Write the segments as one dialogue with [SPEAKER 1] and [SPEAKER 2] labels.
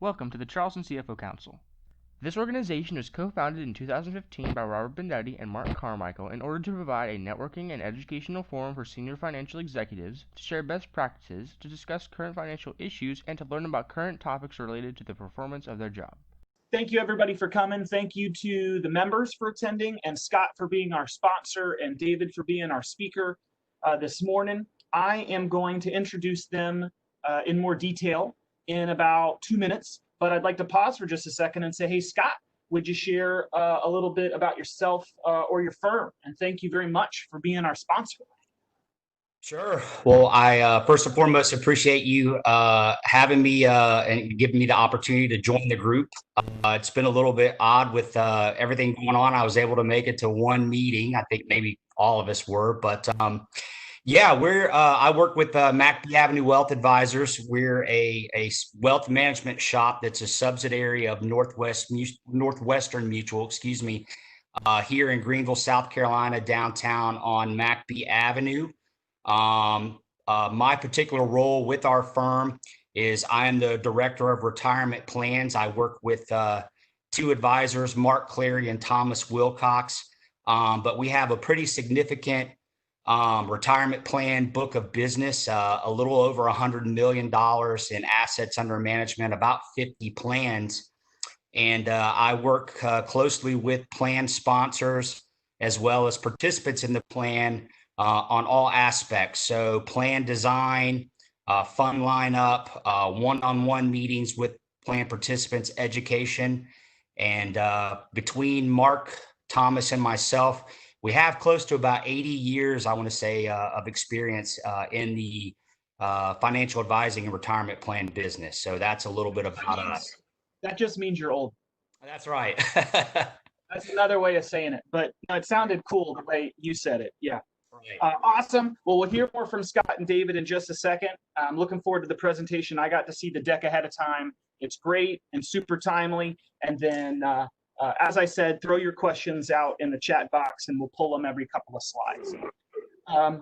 [SPEAKER 1] Welcome to the Charleston CFO Council. This organization was co-founded in 2015 by Robert Bendetti and Mark Carmichael in order to provide a networking and educational forum for senior financial executives to share best practices, to discuss current financial issues, and to learn about current topics related to the performance of their job.
[SPEAKER 2] Thank you, everybody, for coming. Thank you to the members for attending, and Scott for being our sponsor, and David for being our speaker this morning. I am going to introduce them in more detail in about 2 minutes, but I'd like to pause for just a second and say, hey, Scott, would you share a little bit about yourself or your firm? And thank you very much for being our sponsor.
[SPEAKER 3] Sure. Well, I first and foremost appreciate you having me and giving me the opportunity to join the group. It's been a little bit odd with everything going on. I was able to make it to one meeting. I think maybe all of us were, but yeah, I work with McBee Avenue Wealth Advisors. We're a wealth management shop that's a subsidiary of Northwestern Mutual, excuse me, here in Greenville, South Carolina, downtown on McBee Avenue. My particular role with our firm is I am the director of retirement plans. I work with two advisors, Mark Clary and Thomas Wilcox, but we have a pretty significant retirement plan book of business, a little over $100 million in assets under management, about 50 plans. And I work closely with plan sponsors as well as participants in the plan on all aspects. So plan design, fund lineup, one-on-one meetings with plan participants, education. And between Mark, Thomas, and myself, we have close to about 80 years, I want to say, of experience in the financial advising and retirement plan business. So that's a little bit about us.
[SPEAKER 2] That just means you're old.
[SPEAKER 3] That's right.
[SPEAKER 2] That's another way of saying it, but it sounded cool the way you said it. Yeah.
[SPEAKER 3] Right.
[SPEAKER 2] Awesome. Well, we'll hear more from Scott and David in just a second. I'm looking forward to the presentation. I got to see the deck ahead of time. It's great and super timely. And then, as I said, throw your questions out in the chat box and we'll pull them every couple of slides. I'm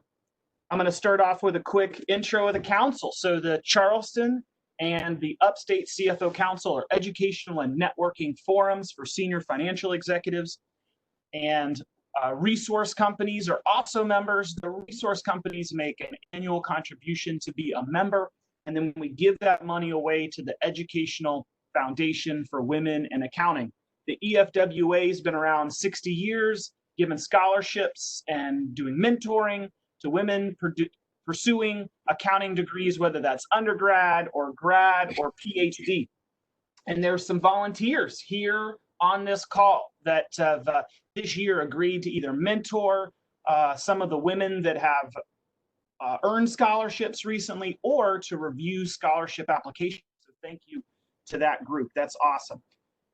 [SPEAKER 2] going to start off with a quick intro of the council. So the Charleston and the Upstate CFO Council are educational and networking forums for senior financial executives. And resource companies are also members. The resource companies make an annual contribution to be a member, and then we give that money away to the Educational Foundation for Women in Accounting. The EFWA has been around 60 years, giving scholarships and doing mentoring to women pursuing accounting degrees, whether that's undergrad or grad or PhD. And there's some volunteers here on this call that have this year agreed to either mentor some of the women that have earned scholarships recently or to review scholarship applications. So thank you to that group. That's awesome.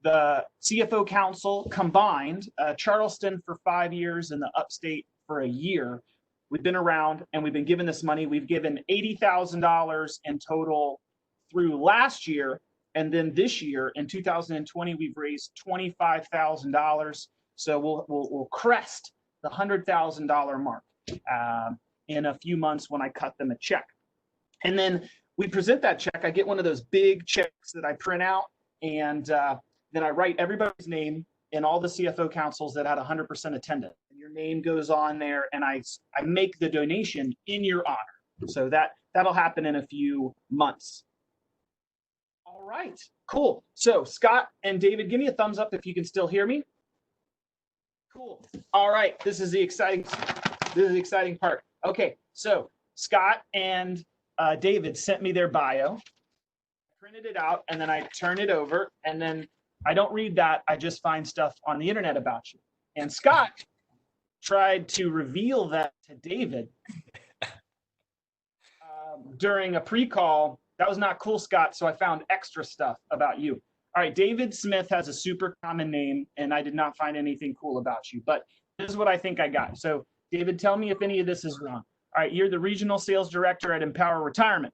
[SPEAKER 2] The CFO Council combined, Charleston for 5 years and the Upstate for a year. We've been around and we've been given this money. We've given $80,000 in total through last year. And then this year, in 2020, we've raised $25,000. So we'll crest the $100,000 mark in a few months when I cut them a check. And then we present that check. I get one of those big checks that I print out, and then I write everybody's name in all the CFO councils that had 100% attendance. And your name goes on there, and I make the donation in your honor. So that'll happen in a few months. All right, cool. So Scott and David, give me a thumbs up if you can still hear me. Cool. All right, this is the exciting part. Okay, so Scott and David sent me their bio. I printed it out and then I turn it over, and then I don't read that. I just find stuff on the internet about you. And Scott tried to reveal that to David during a pre-call. That was not cool, Scott, so I found extra stuff about you. All right, David Smith has a super common name, and I did not find anything cool about you, but this is what I think I got. So, David, tell me if any of this is wrong. All right, you're the regional sales director at Empower Retirement.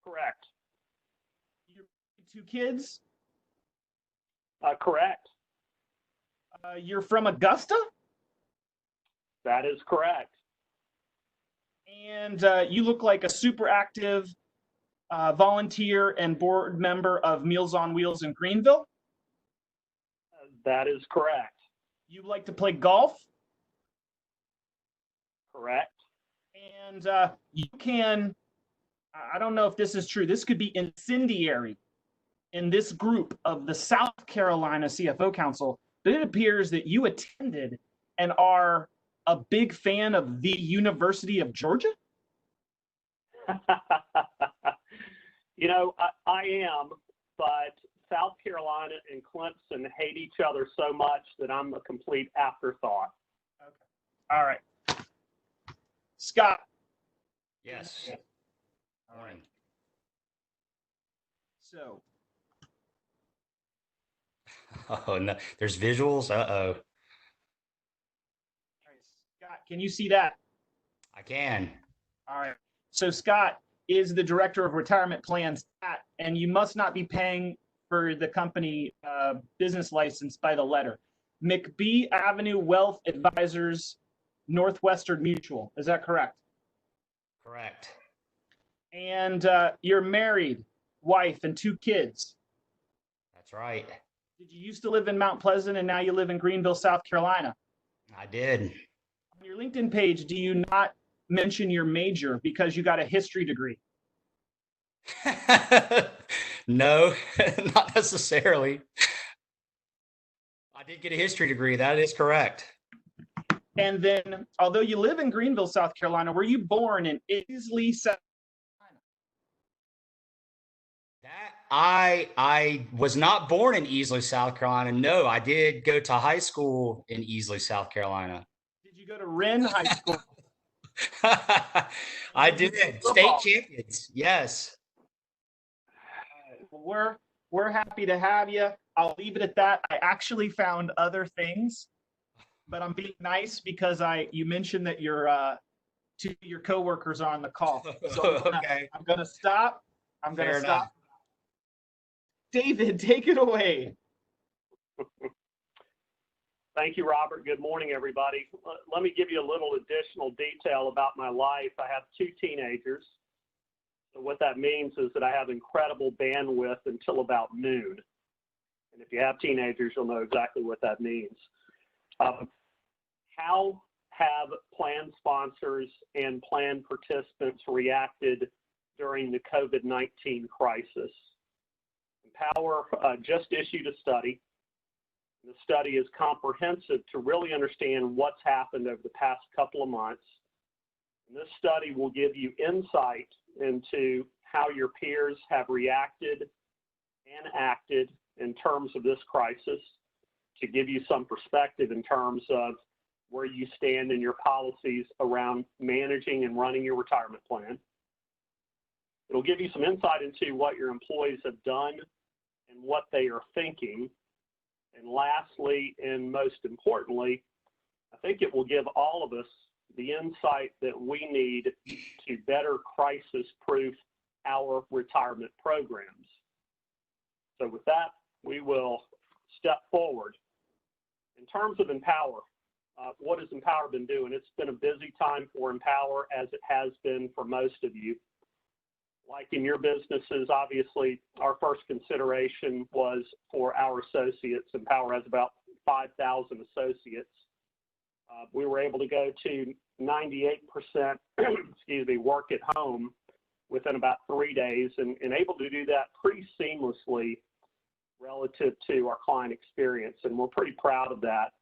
[SPEAKER 4] Correct.
[SPEAKER 2] You're 2 kids?
[SPEAKER 4] Correct.
[SPEAKER 2] You're from Augusta?
[SPEAKER 4] That is correct.
[SPEAKER 2] And you look like a super active volunteer and board member of Meals on Wheels in Greenville.
[SPEAKER 4] That is correct.
[SPEAKER 2] You like to play golf,
[SPEAKER 4] Correct.
[SPEAKER 2] and you can, I don't know if this is true, this could be incendiary in this group of the South Carolina CFO Council, but it appears that you attended and are a big fan of the University of Georgia?
[SPEAKER 4] You know, I am, but South Carolina and Clemson hate each other so much that I'm a complete afterthought.
[SPEAKER 2] Okay. All right. Scott.
[SPEAKER 3] Yes. All right.
[SPEAKER 2] So,
[SPEAKER 3] Oh, no. There's visuals. Uh-oh.
[SPEAKER 2] all right, Scott, can you see that?
[SPEAKER 3] I can.
[SPEAKER 2] All right. So Scott is the director of retirement plans and you must not be paying for the company business license by the letter. McBee Avenue Wealth Advisors, Northwestern Mutual. Is that correct?
[SPEAKER 3] Correct.
[SPEAKER 2] And you're married, wife, and 2 kids.
[SPEAKER 3] That's right.
[SPEAKER 2] Did you used to live in Mount Pleasant and now you live in Greenville, South Carolina?
[SPEAKER 3] I did.
[SPEAKER 2] On your LinkedIn page, do you not mention your major because you got a history degree?
[SPEAKER 3] No, not necessarily. I did get a history degree. That is correct.
[SPEAKER 2] And then, although you live in Greenville, South Carolina, were you born in Isley, South Carolina?
[SPEAKER 3] I was not born in Easley, South Carolina. No, I did go to high school in Easley, South Carolina.
[SPEAKER 2] Did you go to Wren High School?
[SPEAKER 3] I did. State champions. Yes.
[SPEAKER 2] We're happy to have you. I'll leave it at that. I actually found other things, but I'm being nice because you mentioned that your 2 of your coworkers are on the call. So
[SPEAKER 3] Okay.
[SPEAKER 2] I'm gonna stop. I'm gonna
[SPEAKER 3] Fair
[SPEAKER 2] stop.
[SPEAKER 3] enough.
[SPEAKER 2] David, take it away.
[SPEAKER 4] Thank you, Robert. Good morning, everybody. Let me give you a little additional detail about my life. I have 2 teenagers. So what that means is that I have incredible bandwidth until about noon. And if you have teenagers, you'll know exactly what that means. How have plan sponsors and plan participants reacted during the COVID-19 crisis? Empower just issued a study. The study is comprehensive to really understand what's happened over the past couple of months. And this study will give you insight into how your peers have reacted and acted in terms of this crisis, to give you some perspective in terms of where you stand in your policies around managing and running your retirement plan. It'll give you some insight into what your employees have done and what they are thinking. And lastly, and most importantly, I think it will give all of us the insight that we need to better crisis-proof our retirement programs. So with that, we will step forward. In terms of Empower, what has Empower been doing? It's been a busy time for Empower, as it has been for most of you. Like in your businesses, obviously, our first consideration was for our associates. Empower has about 5,000 associates. We were able to go to 98% work at home within about 3 days, and able to do that pretty seamlessly relative to our client experience, and we're pretty proud of that.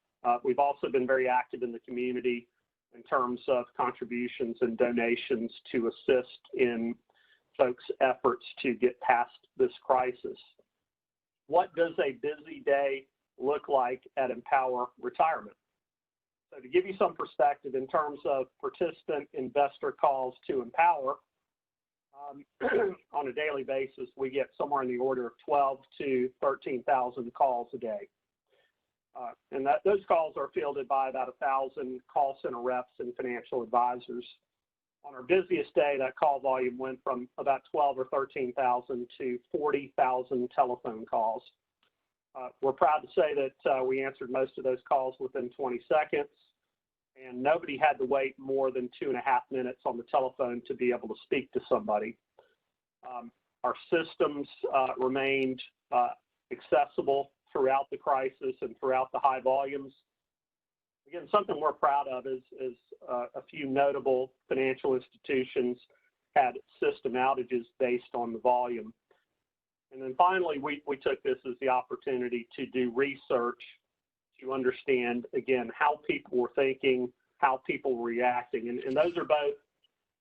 [SPEAKER 4] We've also been very active in the community in terms of contributions and donations to assist in folks' efforts to get past this crisis. What does a busy day look like at Empower Retirement? So to give you some perspective in terms of participant investor calls to Empower, on a daily basis, we get somewhere in the order of 12 to 13,000 calls a day. And those calls are fielded by about 1,000 call center reps and financial advisors. On our busiest day, that call volume went from about 12 or 13,000 to 40,000 telephone calls. We're proud to say that we answered most of those calls within 20 seconds, and nobody had to wait more than 2.5 minutes on the telephone to be able to speak to somebody. Our systems remained accessible throughout the crisis and throughout the high volumes. Again, something we're proud of is a few notable financial institutions had system outages based on the volume. And then finally, we took this as the opportunity to do research to understand, again, how people were thinking, how people were reacting. And those are both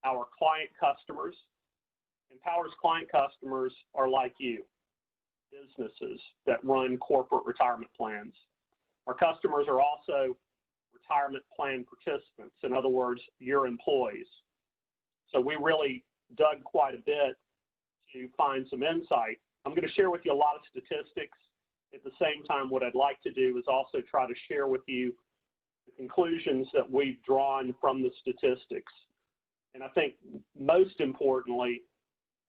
[SPEAKER 4] our client customers. Empower's client customers are like you, businesses that run corporate retirement plans. Our customers are also retirement plan participants, in other words, your employees. So we really dug quite a bit to find some insight. I'm going to share with you a lot of statistics. At the same time, what I'd like to do is also try to share with you the conclusions that we've drawn from the statistics. And I think most importantly,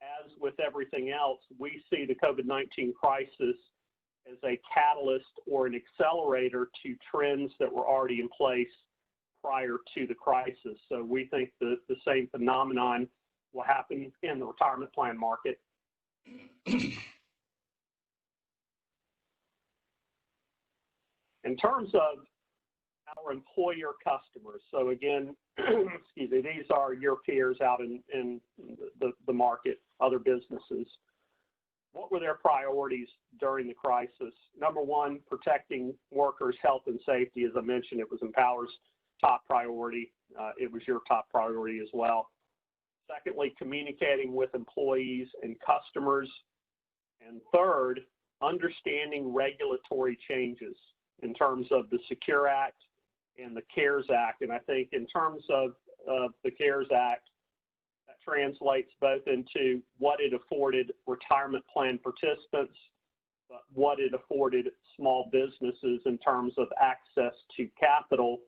[SPEAKER 4] as with everything else, we see the COVID-19 crisis as a catalyst or an accelerator to trends that were already in place prior to the crisis. So we think that the same phenomenon will happen in the retirement plan market. In terms of our employer customers, so again, excuse me, these are your peers out in the market, other businesses. What were their priorities during the crisis? Number one, protecting workers' health and safety. As I mentioned, it was Empower's top priority. It was your top priority as well. Secondly, communicating with employees and customers. And third, understanding regulatory changes in terms of the Secure Act and the CARES Act. And I think in terms of the CARES Act, that translates both into what it afforded retirement plan participants, but what it afforded small businesses in terms of access to capital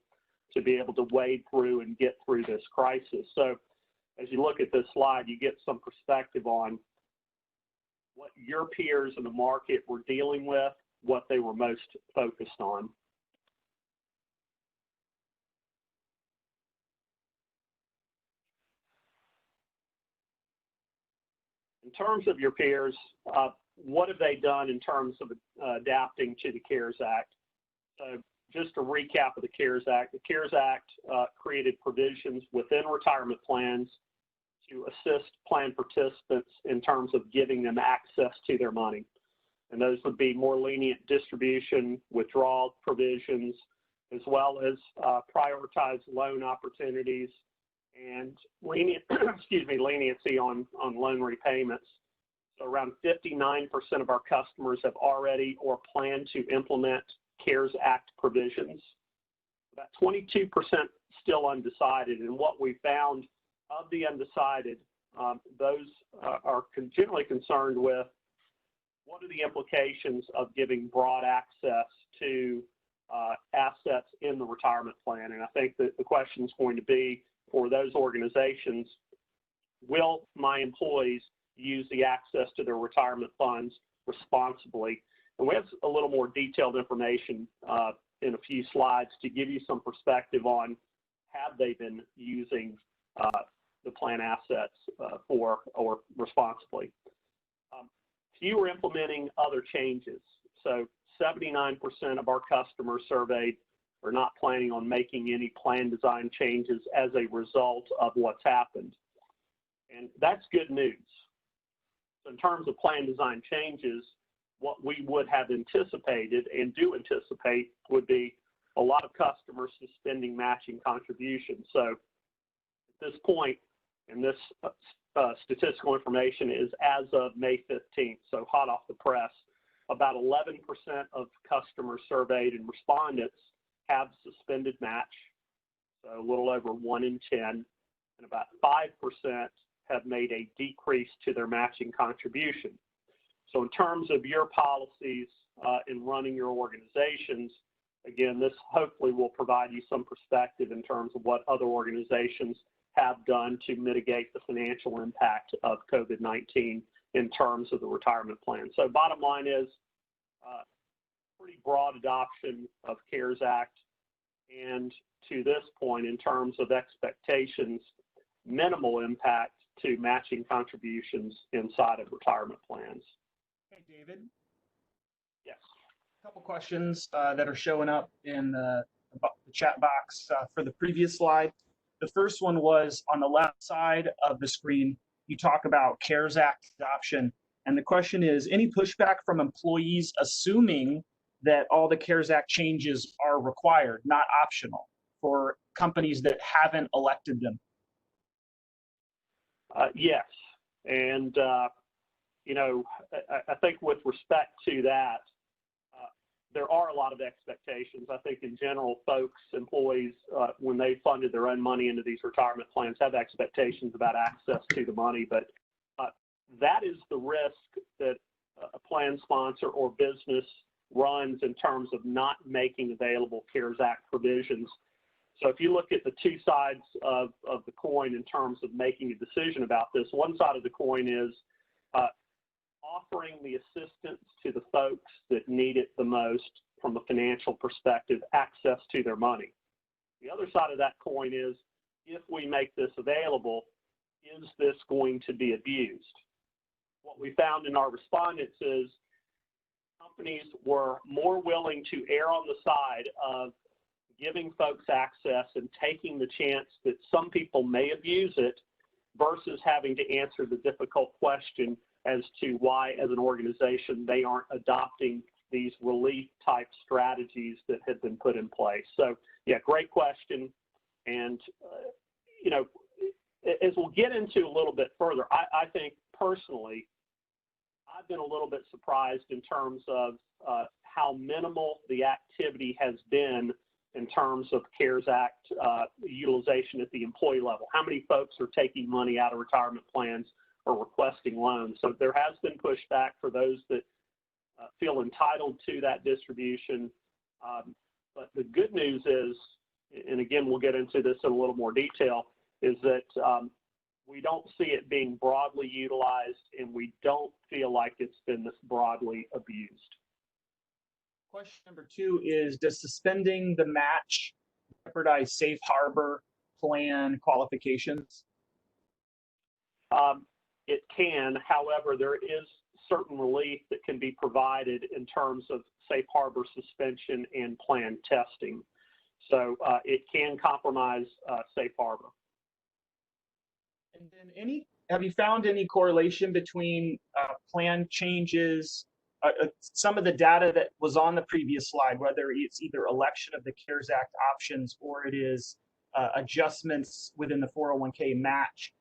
[SPEAKER 4] to be able to wade through and get through this crisis. So as you look at this slide, you get some perspective on what your peers in the market were dealing with, what they were most focused on. In terms of your peers, what have they done in terms of adapting to the CARES Act? So just a recap of the CARES Act. The CARES Act created provisions within retirement plans to assist plan participants in terms of giving them access to their money. And those would be more lenient distribution, withdrawal provisions, as well as prioritized loan opportunities and leniency on loan repayments. So around 59% of our customers have already or plan to implement CARES Act provisions. About 22% still undecided. And what we found of the undecided, those are generally concerned with what are the implications of giving broad access to assets in the retirement plan. And I think that the question is going to be, for those organizations, will my employees use the access to their retirement funds responsibly? And we have a little more detailed information in a few slides to give you some perspective on have they been using the plan assets for or responsibly. Few are implementing other changes. So 79% of our customers surveyed are not planning on making any plan design changes as a result of what's happened. And that's good news. So in terms of plan design changes, what we would have anticipated and do anticipate would be a lot of customers suspending matching contributions. So at this point, and this statistical information is as of May 15th, so hot off the press, about 11% of customers surveyed and respondents have suspended match, so a little over 1 in 10, and about 5% have made a decrease to their matching contribution. So in terms of your policies in running your organizations, again, this hopefully will provide you some perspective in terms of what other organizations have done to mitigate the financial impact of COVID-19 in terms of the retirement plan. So bottom line is pretty broad adoption of CARES Act, and to this point, in terms of expectations, minimal impact to matching contributions inside of retirement plans.
[SPEAKER 2] Hey, David,
[SPEAKER 4] Yes.
[SPEAKER 2] a couple questions that are showing up in the chat box for the previous slide. The first one was on the left side of the screen. You talk about CARES Act adoption. And the question is, any pushback from employees assuming that all the CARES Act changes are required, not optional, for companies that haven't elected them?
[SPEAKER 4] Yes. And, you know, I think with respect to that, there are a lot of expectations. I think in general, folks, employees, when they funded their own money into these retirement plans, have expectations about access to the money. But that is the risk that a plan sponsor or business runs in terms of not making available CARES Act provisions. So if you look at the two sides of the coin in terms of making a decision about this, one side of the coin is offering the assistance to the folks that need it the most from a financial perspective, access to their money. The other side of that coin is, if we make this available, is this going to be abused? What we found in our respondents is companies were more willing to err on the side of giving folks access and taking the chance that some people may abuse it versus having to answer the difficult question as to why, as an organization, they aren't adopting these relief type strategies that have been put in place. So, yeah, great question. And, you know, as we'll get into a little bit further, I think personally, I've been a little bit surprised in terms of how minimal the activity has been in terms of CARES Act utilization at the employee level. How many folks are taking money out of retirement plans or requesting loans? So there has been pushback for those that feel entitled to that distribution. But the good news is, and again, we'll get into this in a little more detail, is that we don't see it being broadly utilized, and we don't feel like it's been this broadly abused.
[SPEAKER 2] Question number 2 is, does suspending the match jeopardize safe harbor plan qualifications?
[SPEAKER 4] It can. However, there is certain relief that can be provided in terms of safe harbor suspension and plan testing. So it can compromise safe harbor.
[SPEAKER 2] And then have you found any correlation between plan changes, some of the data that was on the previous slide, whether it's either election of the CARES Act options or it is adjustments within the 401k match,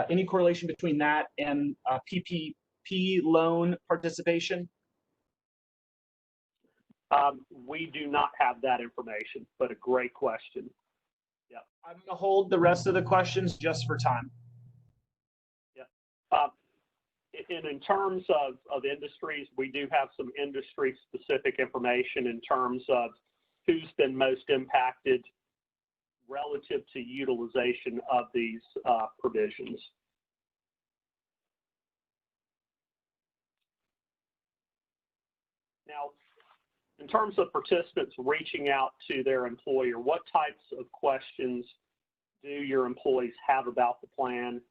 [SPEAKER 2] any correlation between that and PPP loan participation?
[SPEAKER 4] We do not have that information, but a great question. Yeah.
[SPEAKER 2] I'm going to hold the rest of the questions just for time.
[SPEAKER 4] And in terms of industries, we do have some industry-specific information in terms of who's been most impacted relative to utilization of these provisions. Now, in terms of participants reaching out to their employer, what types of questions do your employees have about the plan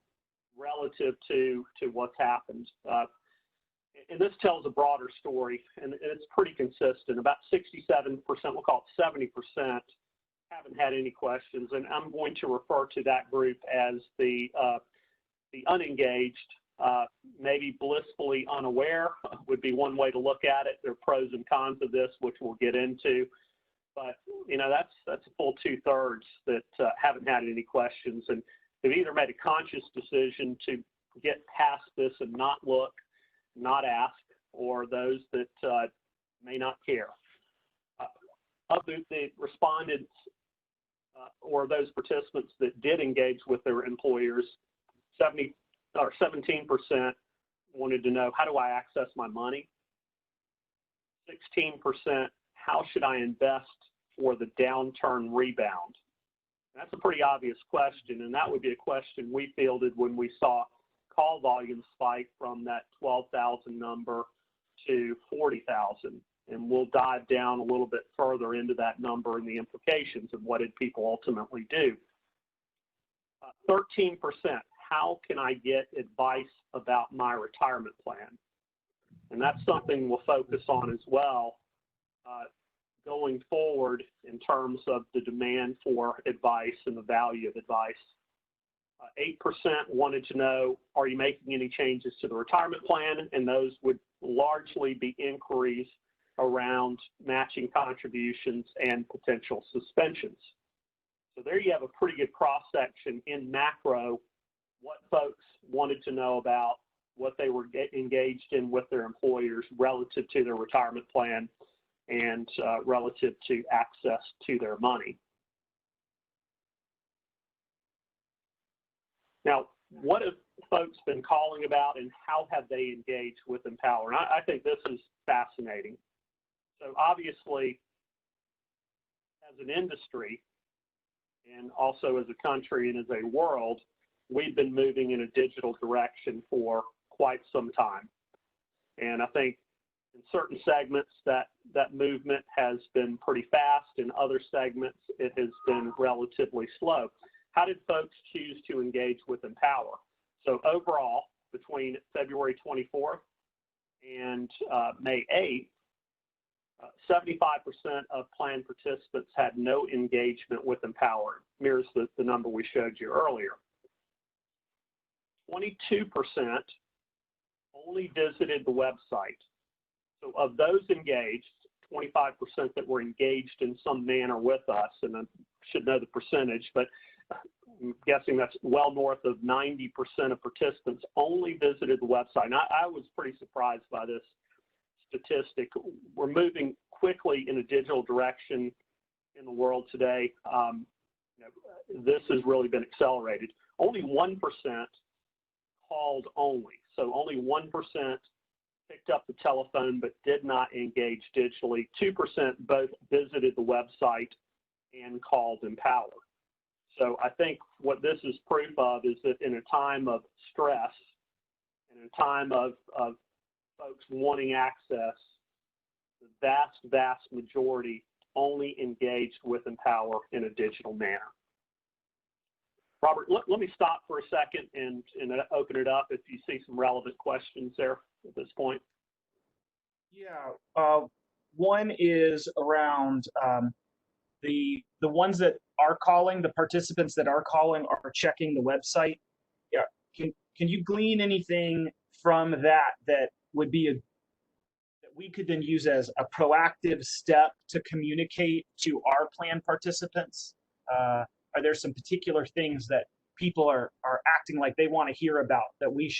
[SPEAKER 4] relative to what's happened? And this tells a broader story, and it's pretty consistent. About 67%, we'll call it 70%, haven't had any questions, and I'm going to refer to that group as the unengaged, maybe blissfully unaware would be one way to look at it. There are pros and cons of this, which we'll get into. But, you know, that's a full 2/3 that haven't had any questions, and they've either made a conscious decision to get past this and not look, not ask, or those that may not care. Of the respondents or those participants that did engage with their employers, 17% wanted to know, how do I access my money? 16%, how should I invest for the downturn rebound? That's a pretty obvious question, and that would be a question we fielded when we saw call volume spike from that 12,000 number to 40,000. And we'll dive down a little bit further into that number and the implications of what did people ultimately do. 13%, how can I get advice about my retirement plan? And that's something we'll focus on as well going forward in terms of the demand for advice and the value of advice. 8% wanted to know, are you making any changes to the retirement plan? And those would largely be inquiries around matching contributions and potential suspensions. So there you have a pretty good cross-section in macro, what folks wanted to know about, what they were engaged in with their employers relative to their retirement plan and relative to access to their money. Now, what have folks been calling about and how have they engaged with Empower? And I think this is fascinating. So obviously, as an industry and also as a country and as a world, we've been moving in a digital direction for quite some time. And I think in certain segments that movement has been pretty fast. In other segments, it has been relatively slow. How did folks choose to engage with Empower? So overall, between February 24th and May 8th, 75% of plan participants had no engagement with Empower. Mirrors the number we showed you earlier. 22% only visited the website. So of those engaged, 25% that were engaged in some manner with us, and I should know the percentage, but I'm guessing that's well north of 90% of participants only visited the website. And I was pretty surprised by this statistic. We're moving quickly in a digital direction in the world today. This has really been accelerated. Only 1% called only. So only 1% picked up the telephone but did not engage digitally. 2% both visited the website and called Empower. So I think what this is proof of is that in a time of stress and in a time of folks wanting access, the vast majority only engaged with Empower in a digital manner. Robert, let me stop for a second and open it up if you see some relevant questions there at this point.
[SPEAKER 2] Yeah, one is around the ones that are calling, the participants that are calling are checking the website. Yeah, can you glean anything from that would be that we could then use as a proactive step to communicate to our plan participants? Are there some particular things that people are acting like they want to hear about that we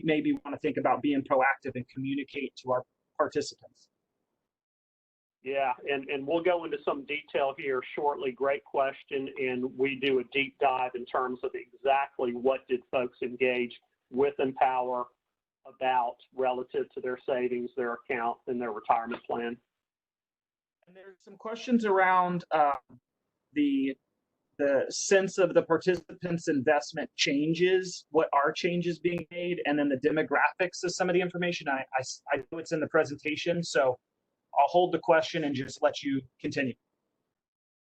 [SPEAKER 2] maybe want to think about being proactive and communicate to our participants?
[SPEAKER 4] Yeah, and we'll go into some detail here shortly. Great question, and we do a deep dive in terms of exactly what did folks engage with Empower about relative to their savings, their account, and their retirement plan.
[SPEAKER 2] And there's some questions around the sense of the participants' investment changes, what are changes being made, and then the demographics of some of the information. I know it's in the presentation, so I'll hold the question and just let you continue.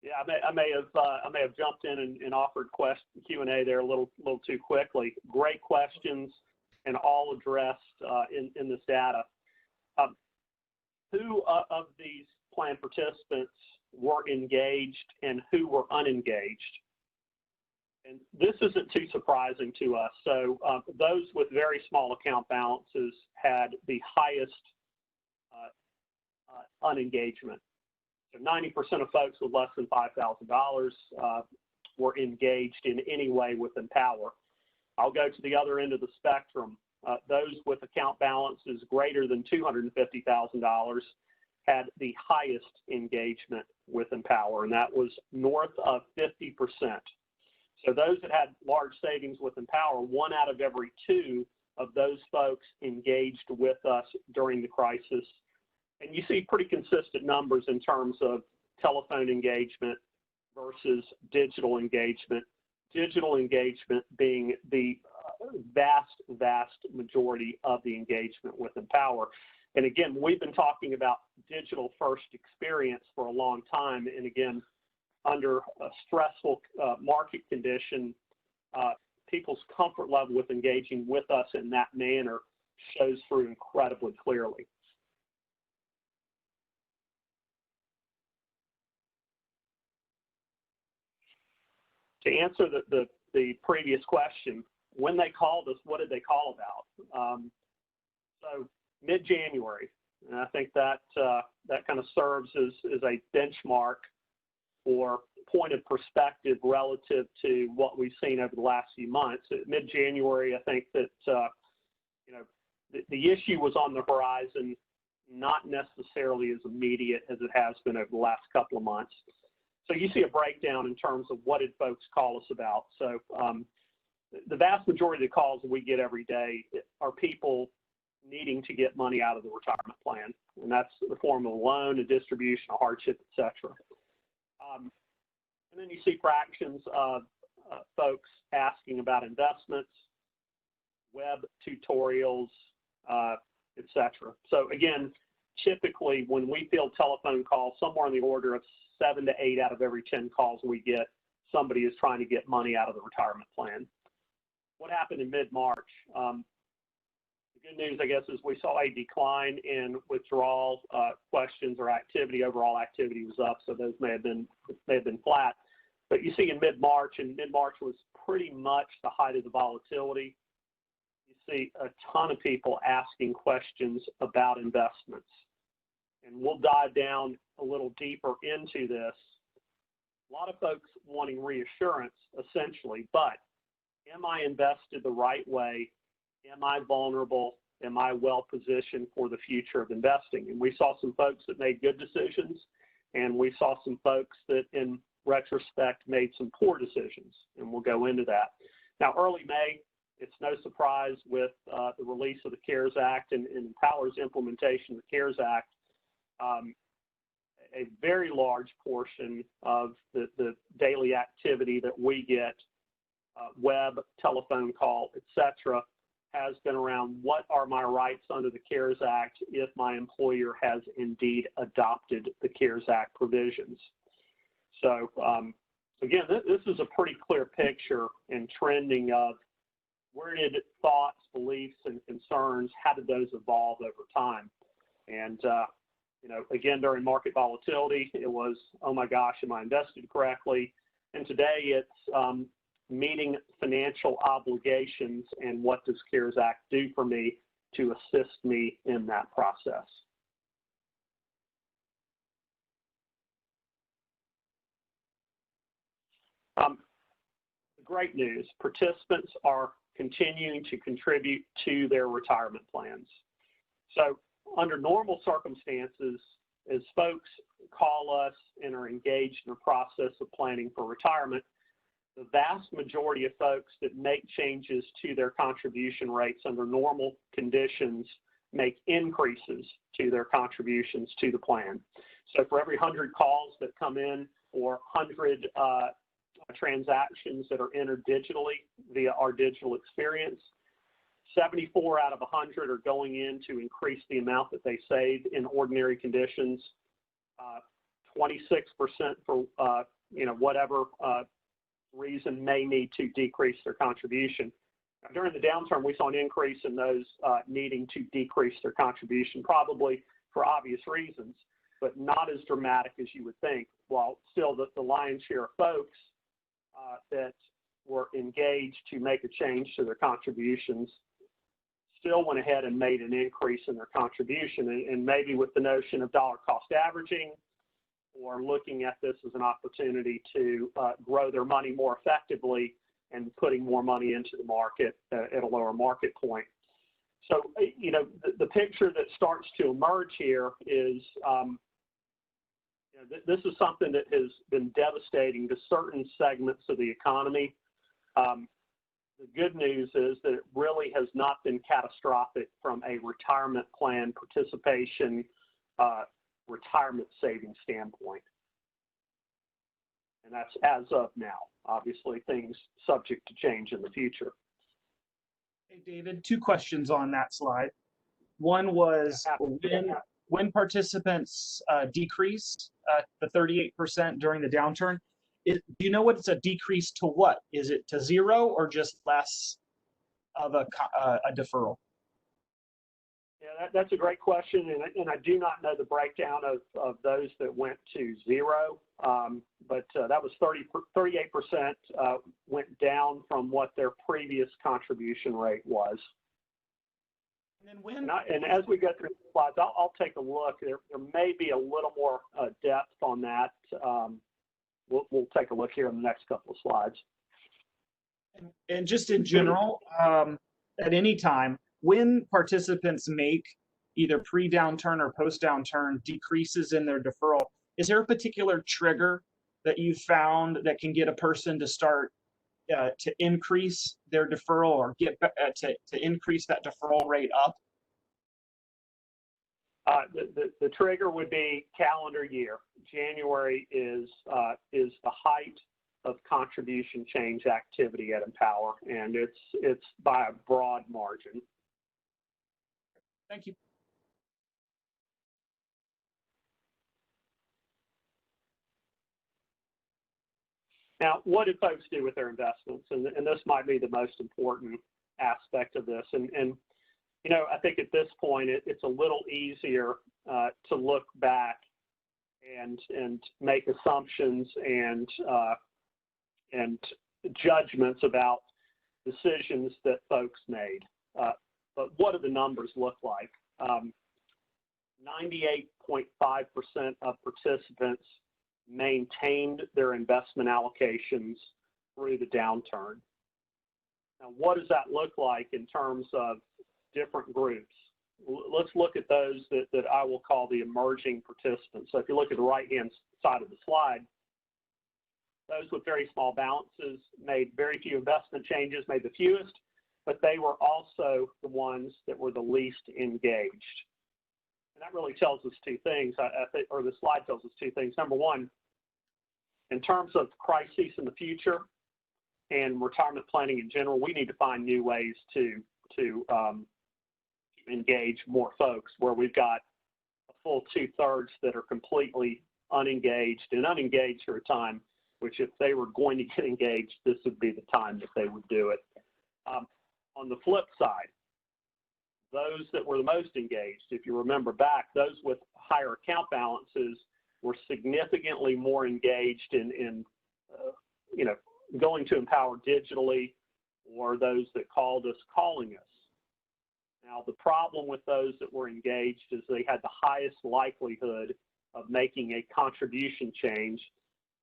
[SPEAKER 4] Yeah, I may have jumped in and offered Q&A there a little too quickly. Great questions and all addressed in this data. Who of these plan participants were engaged and who were unengaged? And this isn't too surprising to us. So those with very small account balances had the highest unengagement. So 90% of folks with less than $5,000 were engaged in any way with Empower. I'll go to the other end of the spectrum. Those with account balances greater than $250,000 had the highest engagement with Empower, and that was north of 50%. So those that had large savings with Empower, 1 out of every 2 of those folks engaged with us during the crisis. And you see pretty consistent numbers in terms of telephone engagement versus digital engagement. Digital engagement being the vast majority of the engagement with Empower. And again, we've been talking about digital first experience for a long time. And again, under a stressful market condition, people's comfort level with engaging with us in that manner shows through incredibly clearly. To answer the previous question, when they called us, what did they call about? So mid-January, and I think that that kind of serves as a benchmark or point of perspective relative to what we've seen over the last few months. At mid-January, I think that the issue was on the horizon, not necessarily as immediate as it has been over the last couple of months. So you see a breakdown in terms of what did folks call us about. So the vast majority of the calls that we get every day are people needing to get money out of the retirement plan, and that's the form of a loan, a distribution, a hardship, etc. And then you see fractions of folks asking about investments, web tutorials, etc. So again, typically when we field telephone calls, somewhere in the order of 7 to 8 out of every 10 calls we get, somebody is trying to get money out of the retirement plan. What happened in mid-March? The good news, I guess, is we saw a decline in withdrawal questions or activity. Overall activity was up, so those may have been flat. But you see in mid-March, and mid-March was pretty much the height of the volatility. You see a ton of people asking questions about investments. And we'll dive down a little deeper into this. A lot of folks wanting reassurance, essentially, but am I invested the right way? Am I vulnerable? Am I well positioned for the future of investing? And we saw some folks that made good decisions, and we saw some folks that, in retrospect, made some poor decisions, and we'll go into that. Now, early May, it's no surprise with the release of the CARES Act and Empower's implementation of the CARES Act, a very large portion of the daily activity that we get, web, telephone call, etc., has been around what are my rights under the CARES Act if my employer has indeed adopted the CARES Act provisions. So again, this is a pretty clear picture and trending of where did thoughts, beliefs, and concerns, how did those evolve over time? And again, during market volatility, it was, oh my gosh, am I invested correctly? And today it's meeting financial obligations and what does CARES Act do for me to assist me in that process. The great news, participants are continuing to contribute to their retirement plans. So under normal circumstances, as folks call us and are engaged in the process of planning for retirement, the vast majority of folks that make changes to their contribution rates under normal conditions make increases to their contributions to the plan. So for every 100 calls that come in or 100 transactions that are entered digitally via our digital experience, 74 out of 100 are going in to increase the amount that they save in ordinary conditions, 26% for whatever reason may need to decrease their contribution. Now, during the downturn, we saw an increase in those needing to decrease their contribution, probably for obvious reasons, but not as dramatic as you would think. While still the lion's share of folks that were engaged to make a change to their contributions still went ahead and made an increase in their contribution, and maybe with the notion of dollar cost averaging, or looking at this as an opportunity to grow their money more effectively and putting more money into the market at a lower market point. So, the picture that starts to emerge here is this is something that has been devastating to certain segments of the economy. The good news is that it really has not been catastrophic from a retirement plan participation retirement savings standpoint. And that's as of now. Obviously, things subject to change in the future.
[SPEAKER 2] Hey, David, 2 questions on that slide. One was when participants decreased the 38% during the downturn, Do you know what it's a decrease to what? Is it to zero or just less of a deferral?
[SPEAKER 4] Yeah, that's a great question, and I do not know the breakdown of those that went to zero, but that was 38% went down from what their previous contribution rate was.
[SPEAKER 2] And then
[SPEAKER 4] and as we go through the slides, I'll take a look. There may be a little more depth on that. We'll take a look here in the next couple of slides.
[SPEAKER 2] And just in general, at any time, when participants make either pre-downturn or post-downturn decreases in their deferral, is there a particular trigger that you found that can get a person to start to increase their deferral or get to increase that deferral rate up?
[SPEAKER 4] The trigger would be calendar year. January is the height of contribution change activity at Empower, and it's by a broad margin.
[SPEAKER 2] Thank you.
[SPEAKER 4] Now, what do folks do with their investments? And this might be the most important aspect of this. And you know, I think at this point, it's a little easier to look back and make assumptions and judgments about decisions that folks made. But what do the numbers look like? 98.5% of participants maintained their investment allocations through the downturn. Now, what does that look like in terms of different groups? Let's look at those that I will call the emerging participants. So if you look at the right-hand side of the slide, those with very small balances made very few investment changes, made the fewest, but they were also the ones that were the least engaged. And that really tells us two things, I think, or the slide tells us two things. Number one, in terms of crises in the future and retirement planning in general, we need to find new ways to engage more folks, where we've got a full 2/3 that are completely unengaged and unengaged for a time, which if they were going to get engaged, this would be the time that they would do it. On the flip side, those that were the most engaged, if you remember back, those with higher account balances were significantly more engaged in going to Empower digitally, or those that called us calling us. Now, the problem with those that were engaged is they had the highest likelihood of making a contribution change,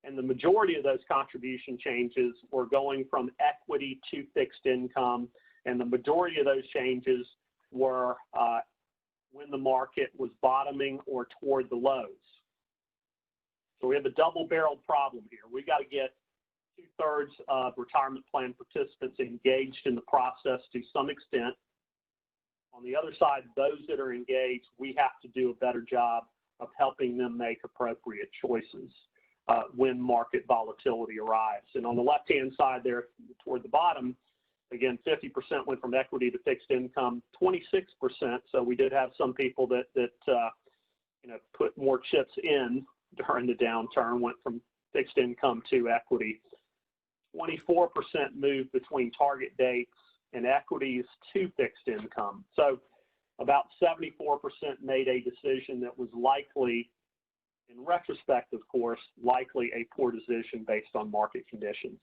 [SPEAKER 4] and the majority of those contribution changes were going from equity to fixed income, and the majority of those changes were when the market was bottoming or toward the lows. So we have a double-barreled problem here. We got to get 2/3 of retirement plan participants engaged in the process to some extent. On the other side, those that are engaged, we have to do a better job of helping them make appropriate choices when market volatility arrives. And on the left-hand side there toward the bottom, again, 50% went from equity to fixed income, 26%. So we did have some people that put more chips in during the downturn, went from fixed income to equity. 24% moved between target dates and equities to fixed income. So about 74% made a decision that was likely, in retrospect, of course, likely a poor decision based on market conditions.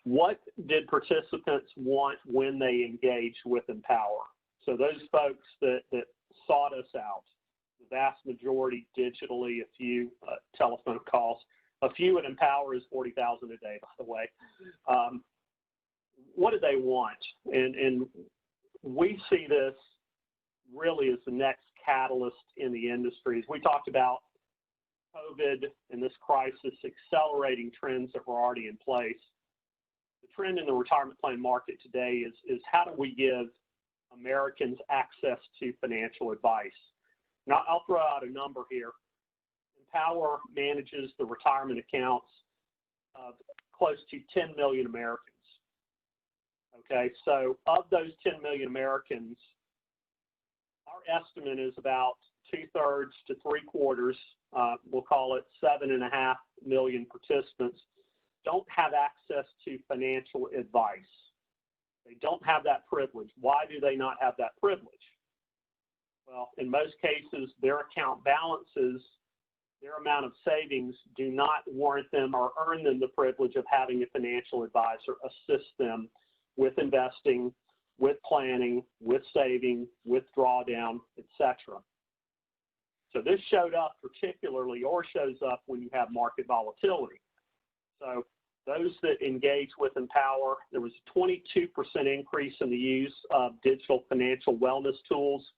[SPEAKER 4] What did participants want when they engaged with Empower? So those folks that sought us out, the vast majority digitally, a few telephone calls, a few at Empower is 40,000 a day, by the way. What do they want? And we see this really as the next catalyst in the industry. As we talked about COVID and this crisis accelerating trends that were already in place, the trend in the retirement plan market today is how do we give Americans access to financial advice? Now, I'll throw out a number here. Empower manages the retirement accounts of close to 10 million Americans. Okay, so of those 10 million Americans, our estimate is about 2/3 to 3/4, we'll call it 7.5 million participants, don't have access to financial advice. They don't have that privilege. Why do they not have that privilege? Well, in most cases, their account balances, their amount of savings do not warrant them or earn them the privilege of having a financial advisor assist them with investing, with planning, with saving, with drawdown, etc. So this showed up particularly, or shows up when you have market volatility. So those that engage with Empower, there was a 22% increase in the use of digital financial wellness tools,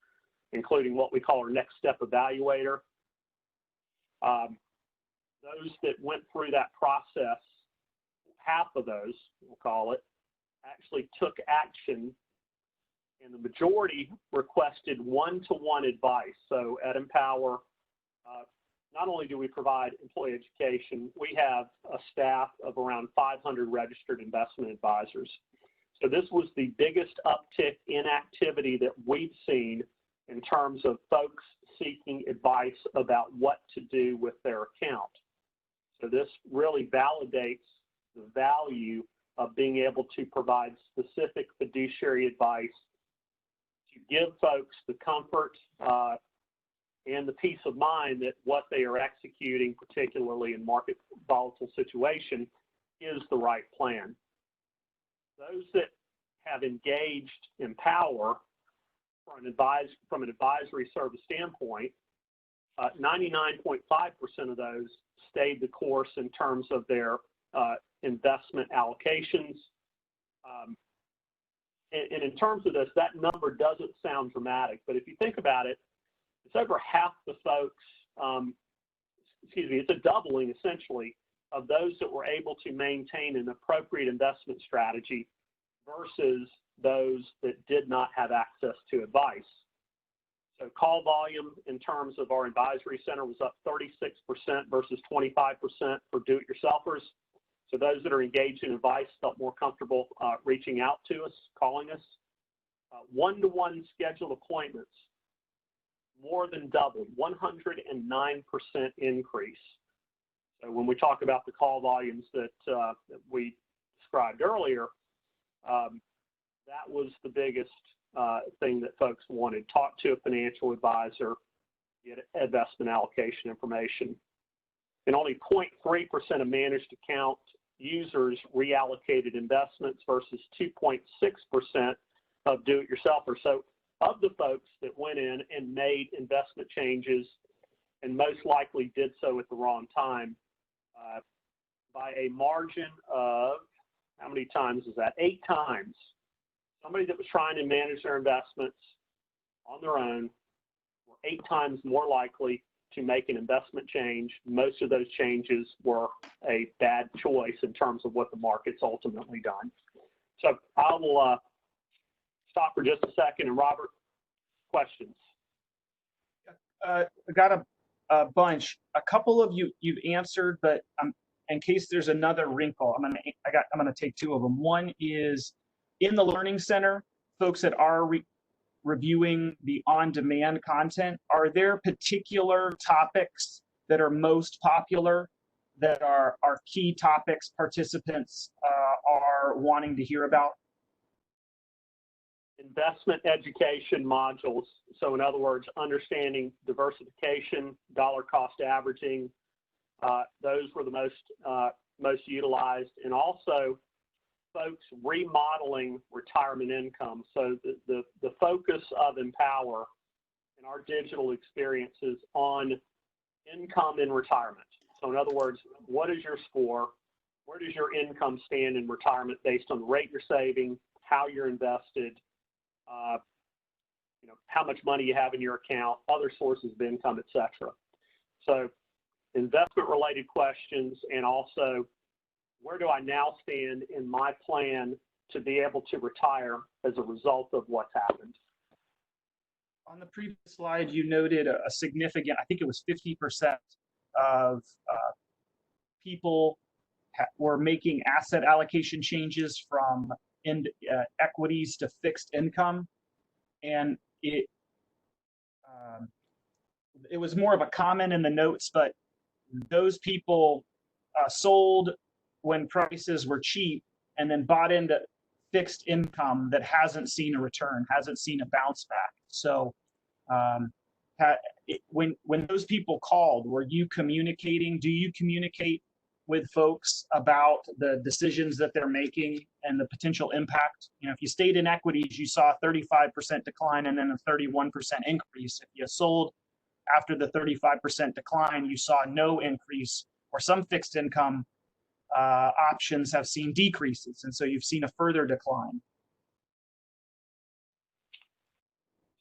[SPEAKER 4] including what we call our Next Step Evaluator. Those that went through that process, half of those, we'll call it, actually took action, and the majority requested one-to-one advice. So at Empower, not only do we provide employee education, we have a staff of around 500 registered investment advisors. So this was the biggest uptick in activity that we've seen in terms of folks seeking advice about what to do with their account. So this really validates the value of being able to provide specific fiduciary advice to give folks the comfort and the peace of mind that what they are executing, particularly in market volatile situation, is the right plan. Those that have engaged Empower from an advisory service standpoint, 99.5% of those stayed the course in terms of their investment allocations. And in terms of this, that number doesn't sound dramatic, but if you think about it, it's over half the folks, it's a doubling essentially of those that were able to maintain an appropriate investment strategy versus those that did not have access to advice. So call volume in terms of our advisory center was up 36% versus 25% for do-it-yourselfers. So those that are engaged in advice felt more comfortable reaching out to us, calling us. One-to-one scheduled appointments more than doubled, 109% increase. So when we talk about the call volumes that we described earlier, that was the biggest thing that folks wanted. Talk to a financial advisor, get investment allocation information. And only 0.3% of managed account users reallocated investments versus 2.6% of do-it-yourselfers. So of the folks that went in and made investment changes and most likely did so at the wrong time, by a margin of, how many times is that? 8 times. Somebody that was trying to manage their investments on their own were 8 times more likely to make an investment change. Most of those changes were a bad choice in terms of what the market's ultimately done. So I will stop for just a second. And Robert, questions?
[SPEAKER 2] I got a bunch. A couple of you've answered, but in case there's another wrinkle, I'm gonna take 2 of them. One is in the Learning Center, folks that are reviewing the on-demand content, are there particular topics that are most popular, that are key topics participants are wanting to hear about?
[SPEAKER 4] Investment education modules. So in other words, understanding diversification, dollar cost averaging, those were the most utilized, and also folks remodeling retirement income. So the focus of Empower and our digital experiences on income in retirement. So in other words, what is your score? Where does your income stand in retirement based on the rate you're saving, how you're invested, how much money you have in your account, other sources of income, etc. So investment related questions, and also where do I now stand in my plan to be able to retire as a result of what's happened?
[SPEAKER 2] On the previous slide, you noted a significant, I think it was 50% of people were making asset allocation changes from equities to fixed income. And it was more of a comment in the notes, but those people sold when prices were cheap and then bought into fixed income that hasn't seen a return, hasn't seen a bounce back. So when those people called, were you communicating? Do you communicate with folks about the decisions that they're making and the potential impact? You know, if you stayed in equities, you saw a 35% decline and then a 31% increase. If you sold after the 35% decline, you saw no increase, or some fixed income options have seen decreases, and so you've seen a further decline.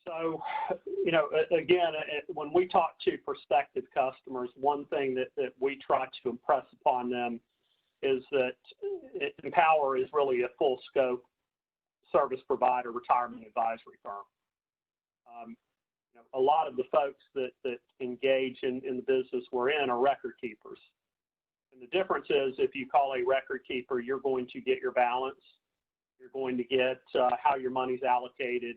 [SPEAKER 4] So, you know, again, when we talk to prospective customers, one thing that we try to impress upon them is that Empower is really a full scope service provider, retirement advisory firm. You know, a lot of the folks that engage in the business we're in are record keepers. And the difference is, if you call a record keeper, you're going to get your balance, you're going to get how your money's allocated,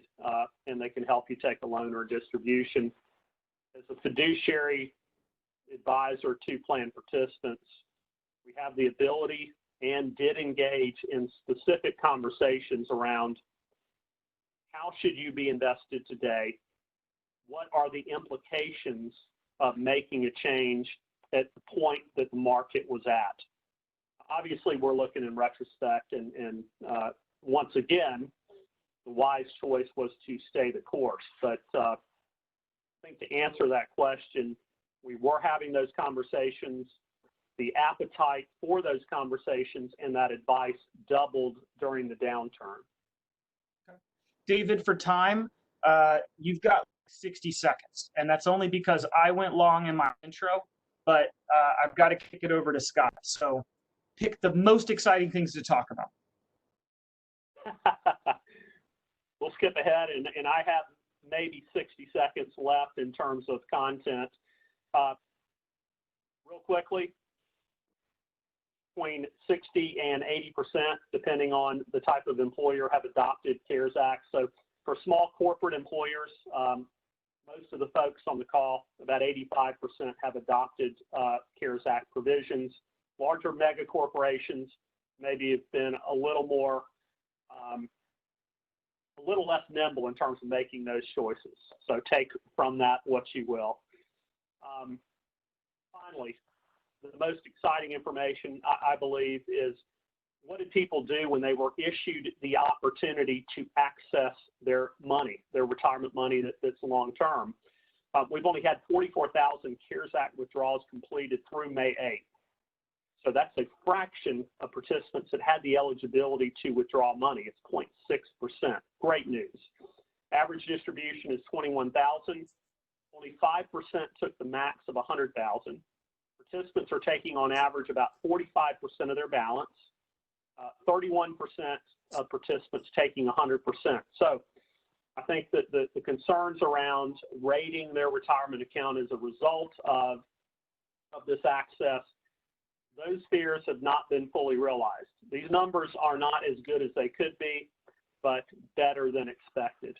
[SPEAKER 4] and they can help you take a loan or a distribution. As a fiduciary advisor to plan participants, we have the ability and did engage in specific conversations around how should you be invested today? What are the implications of making a change at the point that the market was at? Obviously, we're looking in retrospect, and once again, the wise choice was to stay the course. But I think to answer that question, we were having those conversations. The appetite for those conversations and that advice doubled during the downturn.
[SPEAKER 2] Okay. David, for time, you've got 60 seconds, and that's only because I went long in my intro, but I've got to kick it over to Scott. So pick the most exciting things to talk about.
[SPEAKER 4] We'll skip ahead, and I have maybe 60 seconds left in terms of content. Real quickly, between 60 and 80%, depending on the type of employer, have adopted CARES Act. So for small corporate employers, most of the folks on the call, about 85%, have adopted CARES Act provisions. Larger mega corporations maybe have been a little more, a little less nimble in terms of making those choices. So take from that what you will. Finally, the most exciting information, I believe, is what did people do when they were issued the opportunity to access their money, their retirement money that's long-term? We've only had 44,000 CARES Act withdrawals completed through May 8th. So that's a fraction of participants that had the eligibility to withdraw money. It's 0.6%. Great news. Average distribution is 21,000. Only 5% took the max of 100,000. Participants are taking on average about 45% of their balance. 31% of participants taking 100%. So I think that the concerns around rating their retirement account as a result of this access, those fears have not been fully realized. These numbers are not as good as they could be, but better than expected.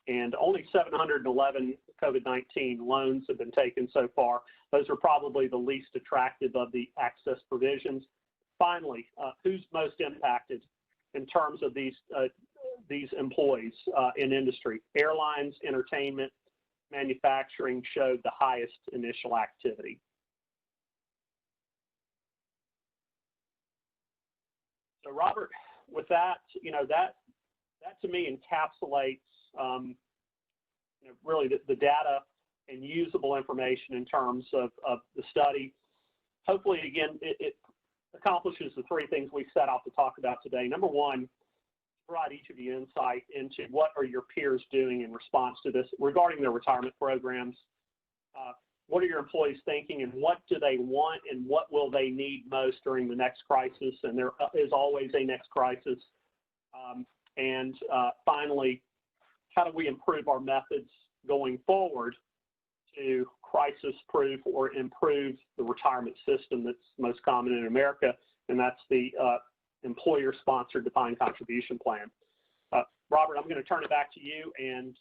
[SPEAKER 4] And only 711 COVID-19 loans have been taken so far. Those are probably the least attractive of the access provisions. Finally, who's most impacted in terms of these employees in industry? Airlines, entertainment, manufacturing showed the highest initial activity. So Robert, with that, that to me encapsulates really the data and usable information in terms of the study. Hopefully, again, it accomplishes the three things we set out to talk about today. Number one, provide each of you insight into what are your peers doing in response to this regarding their retirement programs. What are your employees thinking, and what do they want, and what will they need most during the next crisis? And there is always a next crisis. And finally, how do we improve our methods going forward to crisis-proof or improve the retirement system that's most common in America, and that's the employer-sponsored defined contribution plan. Robert, Robert, I'm going to turn it back to you. And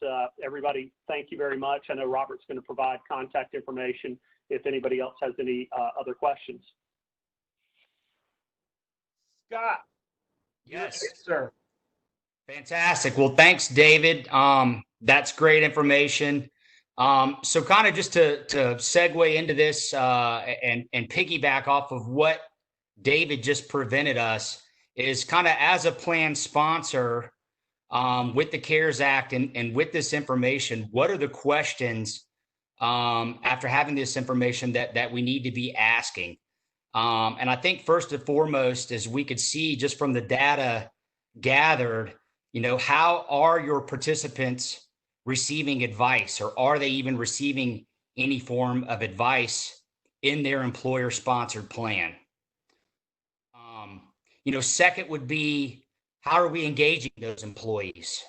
[SPEAKER 4] everybody, thank you very much. I know Robert's going to provide contact information if anybody else has any other questions.
[SPEAKER 2] Scott.
[SPEAKER 3] Yes,
[SPEAKER 2] sir.
[SPEAKER 3] Fantastic. Well, thanks, David. That's great information. So kind of just to segue into this and piggyback off of what David just presented us is kind of as a plan sponsor with the CARES Act and with this information, what are the questions after having this information that we need to be asking? And I think first and foremost, as we could see just from the data gathered, how are your participants receiving advice, or are they even receiving any form of advice in their employer sponsored plan? Second would be, how are we engaging those employees?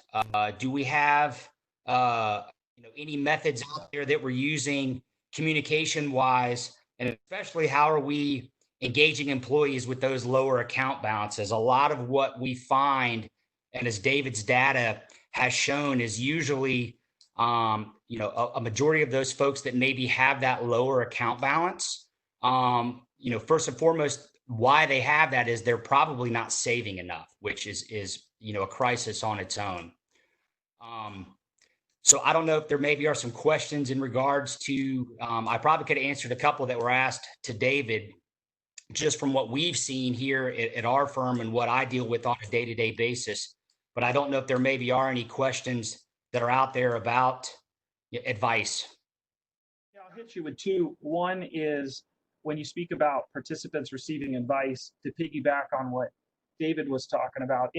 [SPEAKER 3] Do we have any methods out there that we're using communication wise, and especially how are we engaging employees with those lower account balances? A lot of what we find, and as David's data has shown, is usually a majority of those folks that maybe have that lower account balance. First and foremost, why they have that is they're probably not saving enough, which is a crisis on its own. So I don't know if there maybe are some questions in regards to, I probably could have answered a couple that were asked to David, just from what we've seen here at our firm and what I deal with on a day-to-day basis. But I don't know if there maybe are any questions that are out there about advice.
[SPEAKER 2] Yeah, I'll hit you with two. One is, when you speak about participants receiving advice, to piggyback on what David was talking about,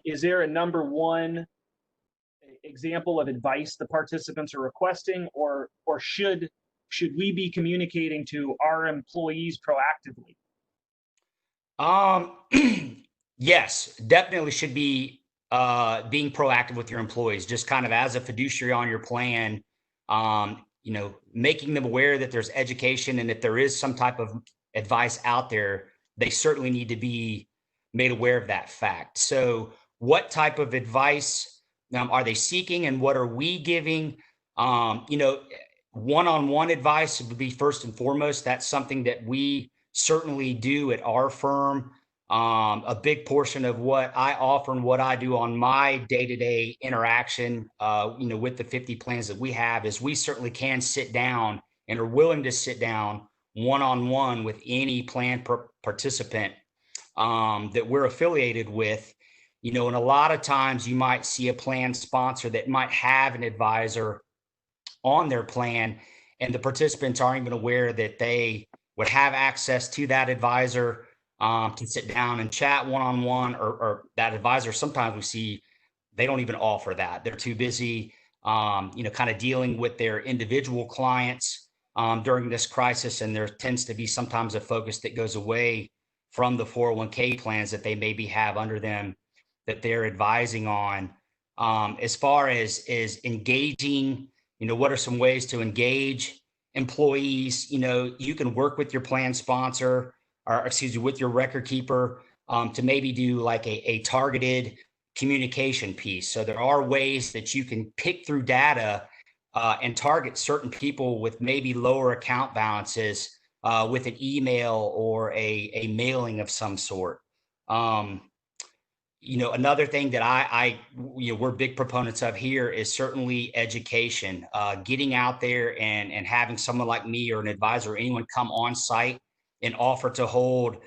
[SPEAKER 2] is there a number one example of advice the participants are requesting, or should we be communicating to our employees proactively?
[SPEAKER 3] Yes, definitely should be being proactive with your employees, just kind of as a fiduciary on your plan, making them aware that there's education, and if there is some type of advice out there, they certainly need to be made aware of that fact. So what type of advice are they seeking, and what are we giving? One-on-one advice would be first and foremost. That's something that we certainly do at our firm. A big portion of what I offer and what I do on my day-to-day interaction, with the 50 plans that we have, is we certainly can sit down and are willing to sit down one-on-one with any plan participant that we're affiliated with. And a lot of times you might see a plan sponsor that might have an advisor on their plan, and the participants aren't even aware that they would have access to that advisor to sit down and chat one-on-one, or that advisor. Sometimes we see they don't even offer that. They're too busy, kind of dealing with their individual clients during this crisis. And there tends to be sometimes a focus that goes away from the 401k plans that they maybe have under them that they're advising on. As far as engaging, what are some ways to engage employees? You can work with your plan sponsor, or with your record keeper, to maybe do like a targeted communication piece. So there are ways that you can pick through data and target certain people with maybe lower account balances with an email or a mailing of some sort. Another thing that we're big proponents of here is certainly education, getting out there and having someone like me or an advisor or anyone come on site and offer to hold,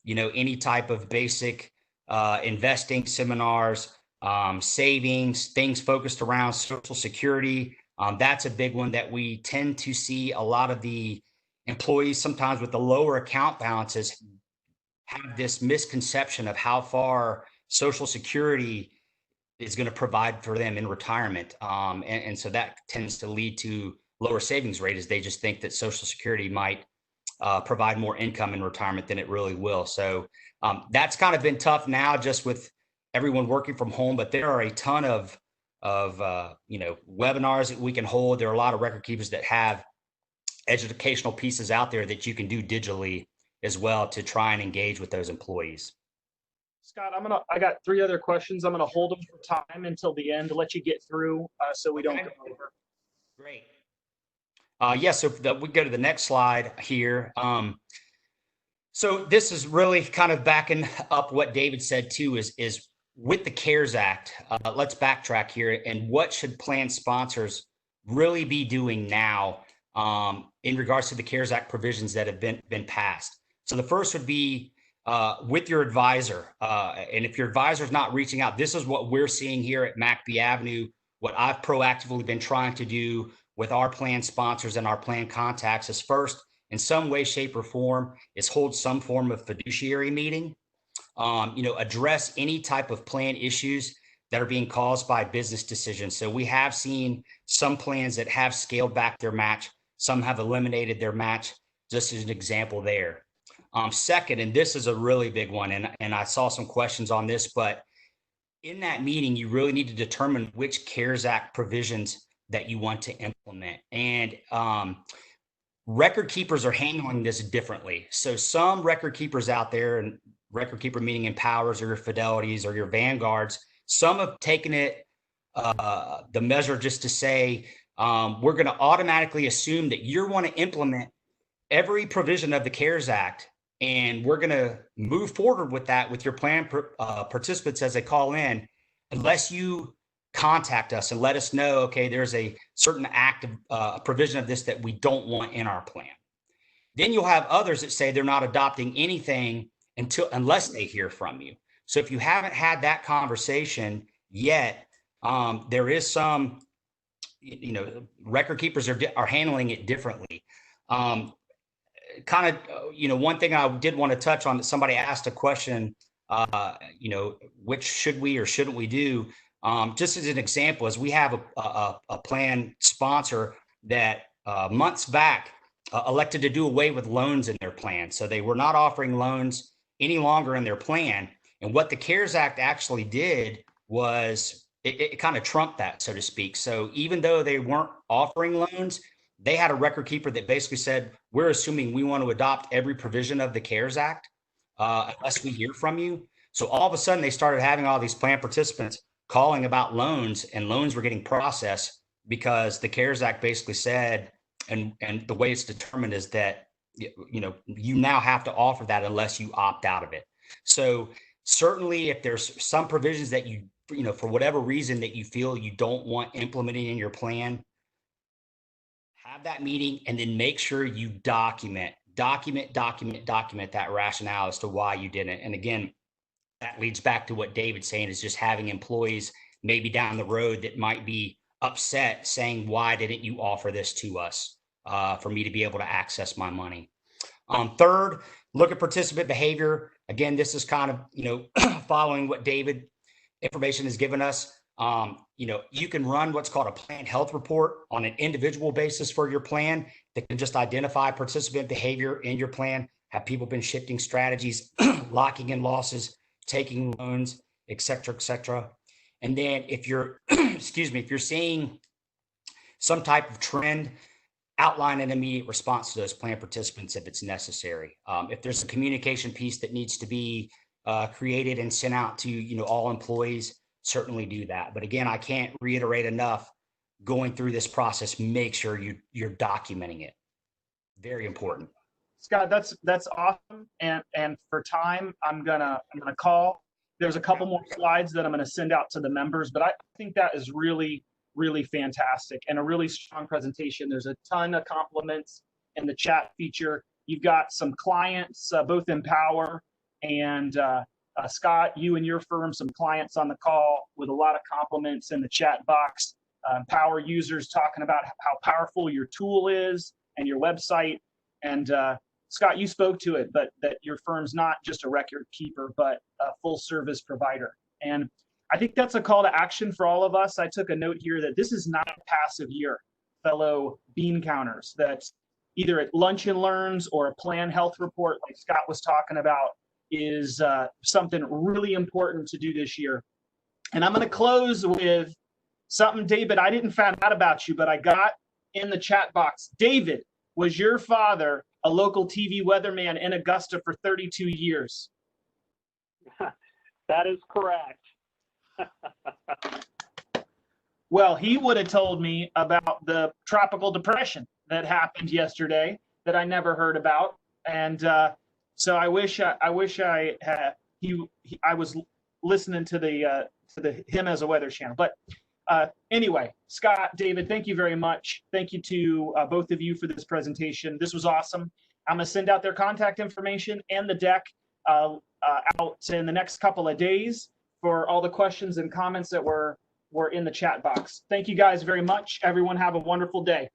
[SPEAKER 3] any type of basic investing seminars, savings, things focused around Social Security. That's a big one that we tend to see a lot of the employees, sometimes with the lower account balances, have this misconception of how far Social Security is going to provide for them in retirement. And so that tends to lead to lower savings rate, as they just think that Social Security might provide more income in retirement than it really will. So that's kind of been tough now, just with everyone working from home, but there are a ton of webinars that we can hold. There are a lot of record keepers that have educational pieces out there that you can do digitally as well to try and engage with those employees.
[SPEAKER 2] Scott, I got 3 other questions. I'm gonna hold them for time until the end to let you get through, so we don't
[SPEAKER 3] Okay.
[SPEAKER 2] go over.
[SPEAKER 3] Great. So we go to the next slide here. So this is really kind of backing up what David said too, is with the CARES Act. Let's backtrack here. And what should plan sponsors really be doing now in regards to the CARES Act provisions that have been passed? So the first would be with your advisor. And if your advisor is not reaching out, this is what we're seeing here at McBee Avenue, what I've proactively been trying to do with our plan sponsors and our plan contacts is first, in some way, shape, or form, is hold some form of fiduciary meeting. Address any type of plan issues that are being caused by business decisions. So we have seen some plans that have scaled back their match. Some have eliminated their match, just as an example there. Second, and this is a really big one, and I saw some questions on this, but in that meeting, you really need to determine which CARES Act provisions that you want to implement. And record keepers are handling this differently. So some record keepers out there, and record keeper meaning Empowers or your Fidelities or your Vanguards, some have taken it the measure just to say, we're going to automatically assume that you want to implement every provision of the CARES Act, and we're going to move forward with that with your plan participants as they call in, unless you contact us and let us know, okay, there's a certain act of provision of this that we don't want in our plan. Then you'll have others that say they're not adopting anything unless they hear from you. So if you haven't had that conversation yet, there is some, record keepers are handling it differently. One thing I did want to touch on, that somebody asked a question, which should we or shouldn't we do? Just as an example, as we have a plan sponsor that months back elected to do away with loans in their plan. So they were not offering loans any longer in their plan. And what the CARES Act actually did was it kind of trumped that, so to speak. So even though they weren't offering loans, they had a record keeper that basically said, we're assuming we want to adopt every provision of the CARES Act unless we hear from you. So all of a sudden they started having all these plan participants calling about loans, and loans were getting processed because the CARES Act basically said, and the way it's determined is that, you now have to offer that unless you opt out of it. So certainly if there's some provisions that you for whatever reason that you feel you don't want implemented in your plan, have that meeting and then make sure you document that rationale as to why you didn't. And again, that leads back to what David's saying, is just having employees maybe down the road that might be upset saying, why didn't you offer this to us for me to be able to access my money? Third, look at participant behavior. Again, this is kind of, following what David information has given us. You can run what's called a plan health report on an individual basis for your plan that can just identify participant behavior in your plan. Have people been shifting strategies, locking in losses, taking loans, et cetera, et cetera. And then if you're, if you're seeing some type of trend, outline an immediate response to those plan participants if it's necessary. If there's a communication piece that needs to be created and sent out to, all employees, certainly do that. But again, I can't reiterate enough, going through this process, make sure you're documenting it. Very important.
[SPEAKER 2] Scott, that's awesome. And for time, I'm gonna call. There's a couple more slides that I'm gonna send out to the members, but I think that is really, really fantastic and a really strong presentation. There's a ton of compliments in the chat feature. You've got some clients, both Empower and Scott, you and your firm, some clients on the call with a lot of compliments in the chat box. Empower users talking about how powerful your tool is and your website. And Scott, you spoke to it, but that your firm's not just a record keeper, but a full service provider. And I think that's a call to action for all of us. I took a note here that this is not a passive year, fellow bean counters, that either at Lunch and Learns or a plan health report like Scott was talking about is something really important to do this year. And I'm going to close with something, David, I didn't find out about you, but I got in the chat box. David, was your father a local TV weatherman in Augusta for 32 years?
[SPEAKER 4] That is correct.
[SPEAKER 2] Well, he would have told me about the tropical depression that happened yesterday that I never heard about, and so I wish I had I was listening to the Him as a Weather channel. But anyway, Scott, David, thank you very much. Thank you to both of you for this presentation. This was awesome. I'm going to send out their contact information and the deck out in the next couple of days for all the questions and comments that were in the chat box. Thank you guys very much. Everyone have a wonderful day.